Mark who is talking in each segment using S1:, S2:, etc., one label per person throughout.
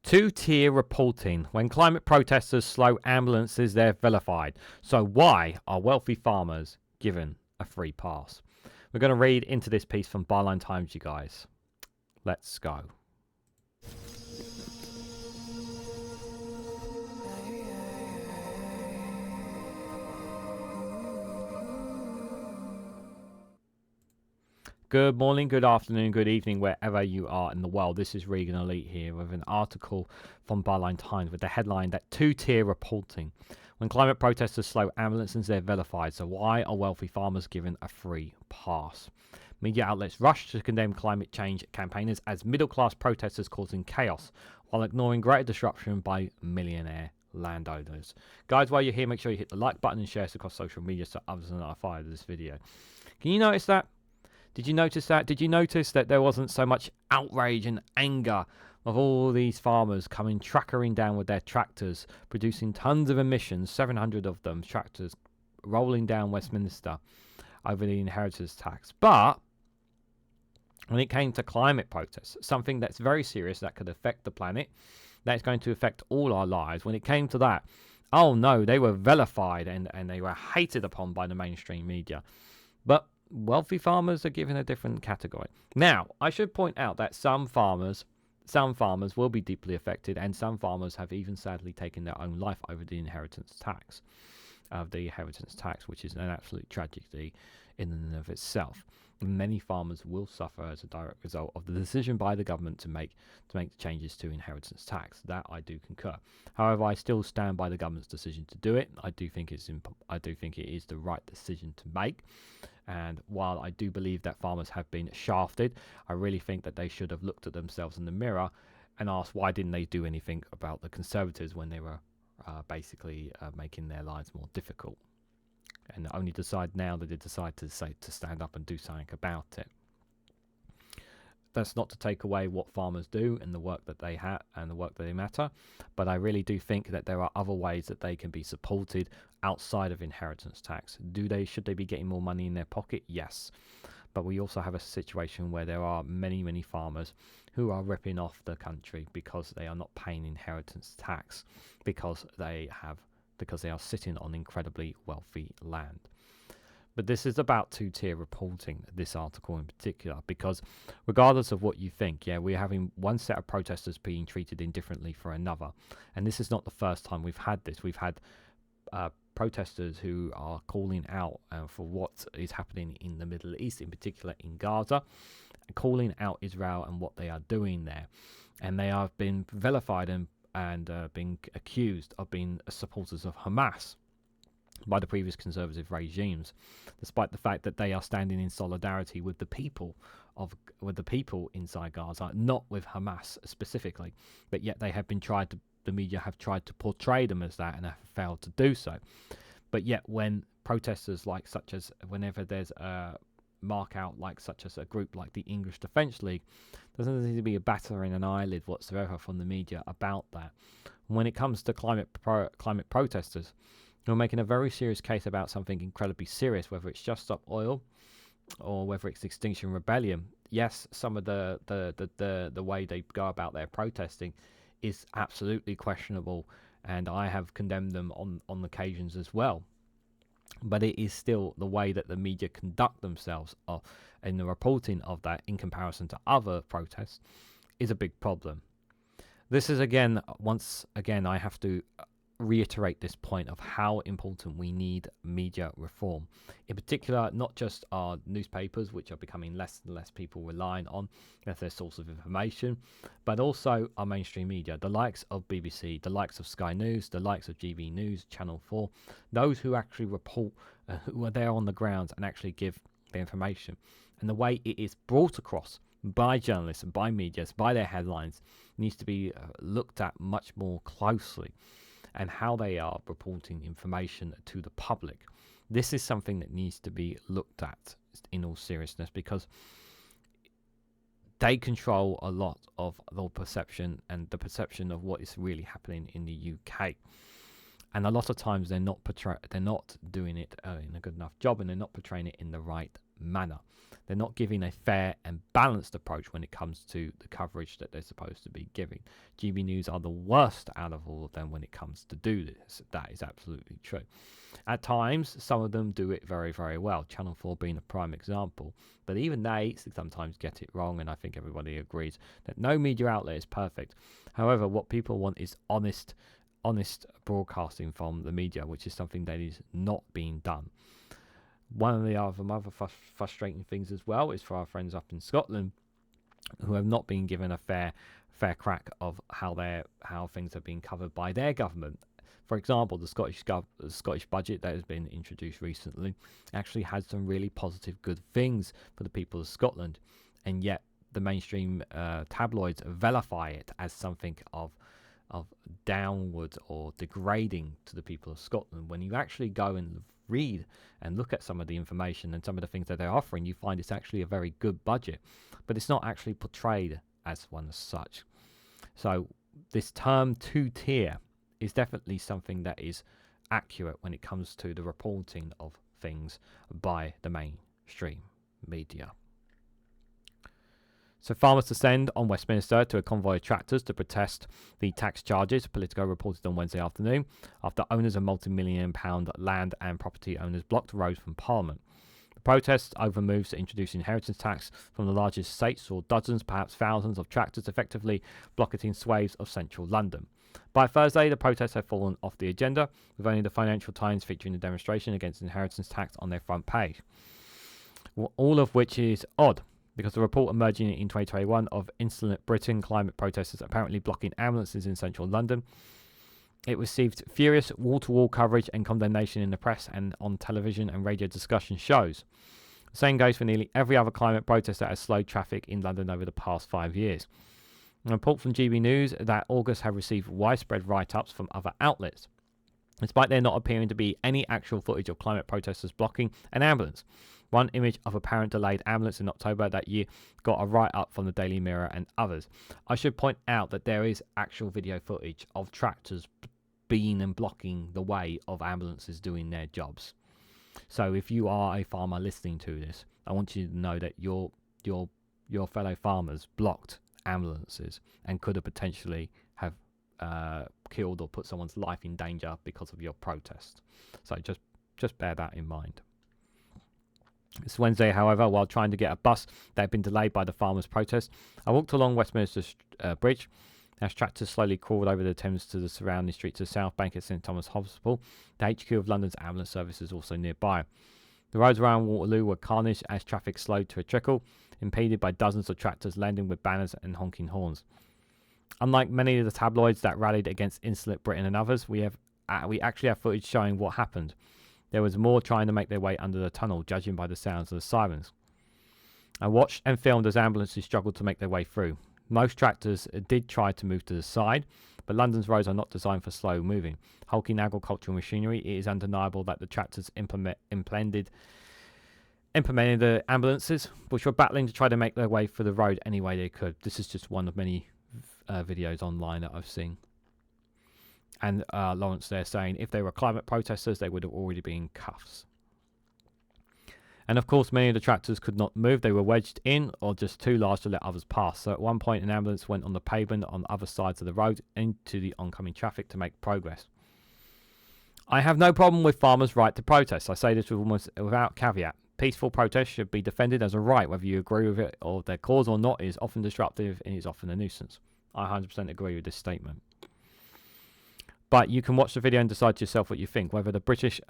S1: Two-tier reporting. When climate protesters slow ambulances, they're vilified. So why are wealthy farmers given a free pass? We're going to read into this piece from Byline Times, you guys. Let's go. Good morning, good afternoon, good evening, wherever you are in the world. This is Reganelite here with an article from Byline Times with the headline that two-tier reporting. When climate protesters slow ambulances, they're vilified. So why are wealthy farmers given a free pass? Media outlets rush to condemn climate change campaigners as middle-class protesters causing chaos while ignoring greater disruption by millionaire landowners. Guys, while you're here, make sure you hit the like button and share this across social media so others are notified of this video. Can you notice that? Did you notice that? Did you notice that there wasn't so much outrage and anger of all these farmers coming trackering down with their tractors, producing tons of emissions, 700 of them, tractors rolling down Westminster over the inheritance tax? But when it came to climate protests, something that's very serious that could affect the planet, that's going to affect all our lives, when it came to that, oh no, they were vilified and they were hated upon by the mainstream media. But wealthy farmers are given a different category. Now, I should point out that some farmers will be deeply affected, and some farmers have even sadly taken their own life over the inheritance tax, which is an absolute tragedy in and of itself. Many farmers will suffer as a direct result of the decision by the government to make the changes to inheritance tax. That I do concur. However, I still stand by the government's decision to do it. I do think it is the right decision to make. And while I do believe that farmers have been shafted, I really think that they should have looked at themselves in the mirror and asked why didn't they do anything about the Conservatives when they were basically making their lives more difficult. And only decide now that they decide to stand up and do something about it. That's not to take away what farmers do and the work that they have and the work that they matter, but I really do think that there are other ways that they can be supported outside of inheritance tax. Should they be getting more money in their pocket? Yes. But we also have a situation where there are many farmers who are ripping off the country because they are not paying inheritance tax because they are sitting on incredibly wealthy land. But this is about two-tier reporting, this article in particular, because regardless of what you think, we're having one set of protesters being treated indifferently for another. And this is not the first time we've had this. We've had protesters who are calling out for what is happening in the Middle East, in particular in Gaza, calling out Israel and what they are doing there. And they have been vilified and being accused of being supporters of Hamas by the previous conservative regimes, despite the fact that they are standing in solidarity with the people inside Gaza, not with Hamas specifically. But yet they have been the media have tried to portray them as that and have failed to do so. But yet when protesters whenever there's a mark out such as a group like the English Defence League, there doesn't seem to be a batter in an eyelid whatsoever from the media about that. When it comes to climate protesters, you're making a very serious case about something incredibly serious, whether it's Just Stop Oil or whether it's Extinction Rebellion. Yes, some of the way they go about their protesting is absolutely questionable, and I have condemned them on occasions as well. But it is still the way that the media conduct themselves in the reporting of that in comparison to other protests is a big problem. This is once again, I have to reiterate this point of how important we need media reform. In particular, not just our newspapers, which are becoming less and less people relying on as their source of information, but also our mainstream media, the likes of BBC, the likes of Sky News, the likes of GB News, Channel 4, those who actually report, who are there on the ground and actually give the information. And the way it is brought across by journalists and by media, by their headlines, needs to be looked at much more closely, and how they are reporting information to the public. This is something that needs to be looked at in all seriousness, because they control a lot of the perception and the perception of what is really happening in the UK. And a lot of times they're not doing it in a good enough job, and they're not portraying it in the right manner. They're not giving a fair and balanced approach when it comes to the coverage that they're supposed to be giving. GB News are the worst out of all of them when it comes to do this. That is absolutely true. At times, some of them do it very, very well. Channel 4 being a prime example. But even they sometimes get it wrong, and I think everybody agrees that no media outlet is perfect. However, what people want is honest broadcasting from the media, which is something that is not being done. One of the other frustrating things as well is for our friends up in Scotland who have not been given a fair crack of how things have been covered by their government. For example, the Scottish budget that has been introduced recently actually had some really positive, good things for the people of Scotland, and yet the mainstream tabloids vilify it as something of downward or degrading to the people of Scotland. When you actually go and read and look at some of the information and some of the things that they're offering, you find it's actually a very good budget, but it's not actually portrayed as one as such. So this term two-tier is definitely something that is accurate when it comes to the reporting of things by the mainstream media. So farmers descend on Westminster to a convoy of tractors to protest the tax charges, Politico reported on Wednesday afternoon, after owners of multi-million pound land and property owners blocked roads from Parliament. The protests over moves to introduce inheritance tax from the largest estates saw dozens, perhaps thousands of tractors effectively blockading swathes of central London. By Thursday, the protests had fallen off the agenda, with only the Financial Times featuring the demonstration against inheritance tax on their front page. All of which is odd, because the report emerging in 2021 of Insulate Britain climate protesters apparently blocking ambulances in central London. It received furious wall-to-wall coverage and condemnation in the press and on television and radio discussion shows. The same goes for nearly every other climate protest that has slowed traffic in London over the past 5 years. A report from GB News that August have received widespread write-ups from other outlets, despite there not appearing to be any actual footage of climate protesters blocking an ambulance. One image of apparent delayed ambulance in October that year got a write-up from the Daily Mirror and others. I should point out that there is actual video footage of tractors being and blocking the way of ambulances doing their jobs. So if you are a farmer listening to this, I want you to know that your fellow farmers blocked ambulances and could have potentially have killed or put someone's life in danger because of your protest. So just bear that in mind. This Wednesday, however, while trying to get a bus that had been delayed by the farmers' protest, I walked along Westminster Bridge as tractors slowly crawled over the Thames to the surrounding streets of South Bank at St Thomas Hospital. The HQ of London's ambulance service is also nearby. The roads around Waterloo were carnage as traffic slowed to a trickle, impeded by dozens of tractors landing with banners and honking horns. Unlike many of the tabloids that rallied against Insulate Britain and others, we actually have footage showing what happened. There was more trying to make their way under the tunnel, judging by the sounds of the sirens. I watched and filmed as ambulances struggled to make their way through. Most tractors did try to move to the side, but London's roads are not designed for slow moving. Hulking agricultural machinery, it is undeniable that the tractors implemented the ambulances, which were battling to try to make their way through the road any way they could. This is just one of many videos online that I've seen. And Lawrence there saying if they were climate protesters, they would have already been in cuffs. And of course, many of the tractors could not move. They were wedged in or just too large to let others pass. So at one point, an ambulance went on the pavement on other sides of the road into the oncoming traffic to make progress. I have no problem with farmers' right to protest. I say this without caveat. Peaceful protest should be defended as a right, whether you agree with it or their cause or not. Is often disruptive and is often a nuisance. I 100% agree with this statement. But you can watch the video and decide yourself what you think, whether the British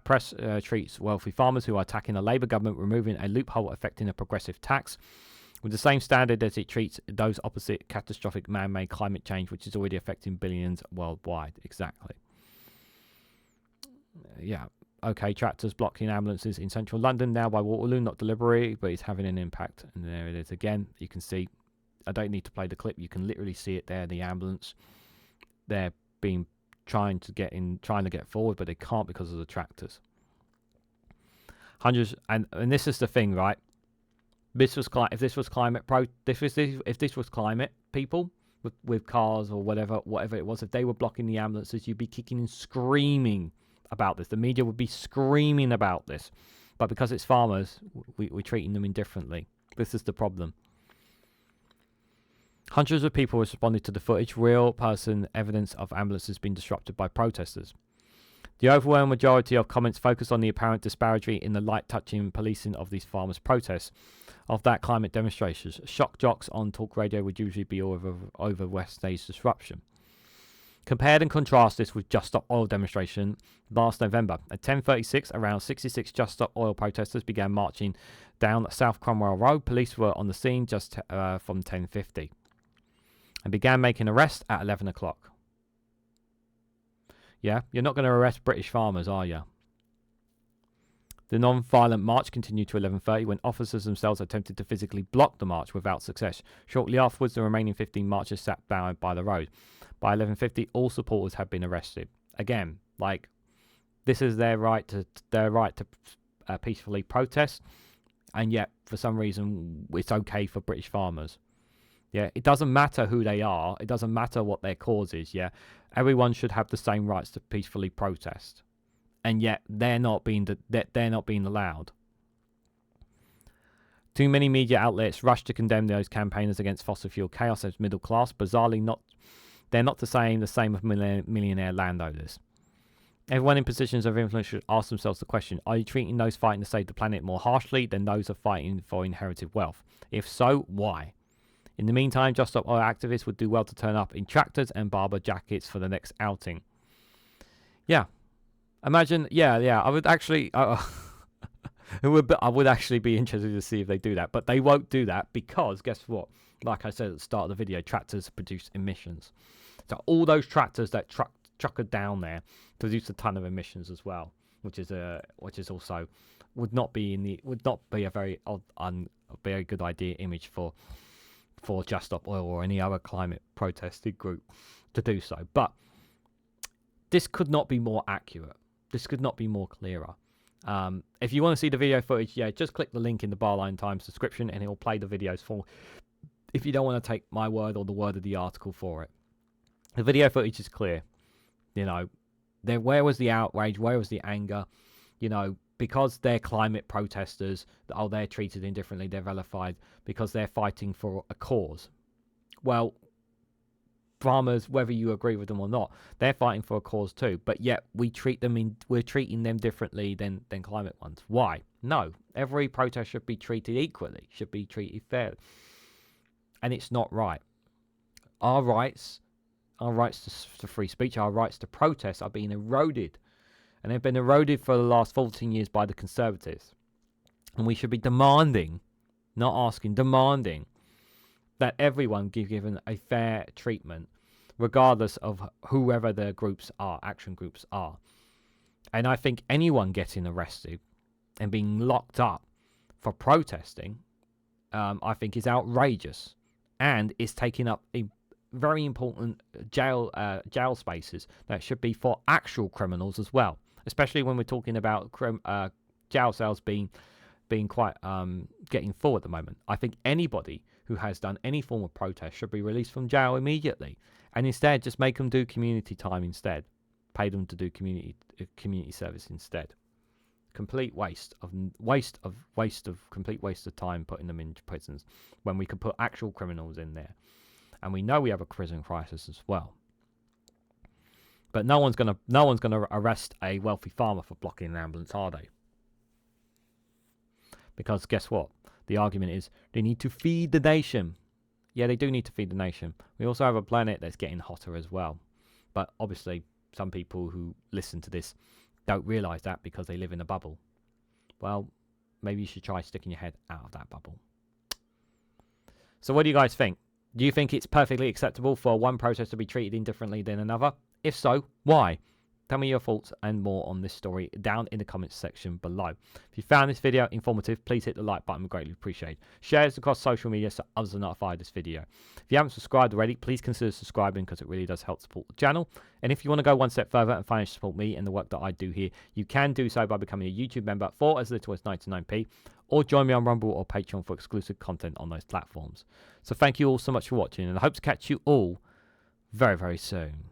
S1: press treats wealthy farmers who are attacking the Labour government removing a loophole affecting a progressive tax with the same standard as it treats those opposite catastrophic man-made climate change, which is already affecting billions worldwide. Exactly. Yeah. Okay, tractors blocking ambulances in central London now by Waterloo, not deliberately, but it's having an impact. And there it is again. You can see, I don't need to play the clip. You can literally see it there, the ambulance. They're being trying to get forward, but they can't because of the tractors. Hundreds, and this is the thing, right? If this was climate people with cars or whatever it was, if they were blocking the ambulances, you'd be kicking and screaming about this. The media would be screaming about this. But because it's farmers, we're treating them indifferently. This is the problem. Hundreds of people responded to the footage. Real person evidence of ambulances being disrupted by protesters. The overwhelming majority of comments focused on the apparent disparity in the light-touching policing of these farmers' protests of that climate demonstrations. Shock jocks on talk radio would usually be over West Day's disruption. Compared and contrast this with Just Stop Oil demonstration last November. At 10:36, around 66 Just Stop Oil protesters began marching down South Cromwell Road. Police were on the scene just from 10:50 and began making arrests at 11 o'clock. Yeah, you're not going to arrest British farmers, are you? The non-violent march continued to 11:30 when officers themselves attempted to physically block the march without success. Shortly afterwards, the remaining 15 marchers sat down by the road. By 11:50, all supporters had been arrested. Again, like, this is their right to peacefully protest, and yet for some reason it's okay for British farmers. Yeah, it doesn't matter who they are. It doesn't matter what their cause is. Yeah, everyone should have the same rights to peacefully protest, and yet they're not being allowed. Too many media outlets rush to condemn those campaigners against fossil fuel chaos as middle class. Bizarrely, they're not the same of millionaire landowners. Everyone in positions of influence should ask themselves the question: are you treating those fighting to save the planet more harshly than those who are fighting for inherited wealth? If so, why? In the meantime, Just Stop Oil activists would do well to turn up in tractors and barber jackets for the next outing. Yeah. Imagine, I would actually, I would actually be interested to see if they do that. But they won't do that because, guess what? Like I said at the start of the video, tractors produce emissions. So all those tractors that trucker down there produce a ton of emissions as well, which is also would not be a very good idea image for Just Stop Oil or any other climate protesting group to do so. But this could not be more accurate. This could not be more clearer. If you want to see the video footage, just click the link in the Barline Times description and it will play the videos for. If you don't want to take my word or the word of the article for it, the video footage is clear. You know, where was the outrage? Where was the anger? You know, because they're climate protesters, they're treated indifferently, they're vilified because they're fighting for a cause. Well, farmers, whether you agree with them or not, they're fighting for a cause too. But yet we're treating them differently than climate ones. Why? No, every protest should be treated equally, should be treated fairly, and it's not right. Our rights to free speech, our rights to protest are being eroded. And they've been eroded for the last 14 years by the Conservatives. And we should be demanding, not asking, demanding that everyone be given a fair treatment, regardless of whoever their groups are, action groups are. And I think anyone getting arrested and being locked up for protesting, I think is outrageous. And is taking up a very important jail spaces that should be for actual criminals as well. Especially when we're talking about jail cells being quite getting full at the moment. I think anybody who has done any form of protest should be released from jail immediately, and instead just make them do community time instead. Pay them to do community service instead. Complete waste of time putting them in prisons when we could put actual criminals in there. And we know we have a prison crisis as well. But no one's gonna arrest a wealthy farmer for blocking an ambulance, are they? Because guess what? The argument is they need to feed the nation. Yeah, they do need to feed the nation. We also have a planet that's getting hotter as well. But obviously, some people who listen to this don't realise that because they live in a bubble. Well, maybe you should try sticking your head out of that bubble. So what do you guys think? Do you think it's perfectly acceptable for one protest to be treated indifferently than another? If so, why? Tell me your thoughts and more on this story down in the comments section below. If you found this video informative, please hit the like button. We greatly appreciate it. Share this across social media so others are notified of this video. If you haven't subscribed already, please consider subscribing because it really does help support the channel. And if you want to go one step further and financially support me and the work that I do here, you can do so by becoming a YouTube member for as little as 99p, or join me on Rumble or Patreon for exclusive content on those platforms. So thank you all so much for watching, and I hope to catch you all very, very soon.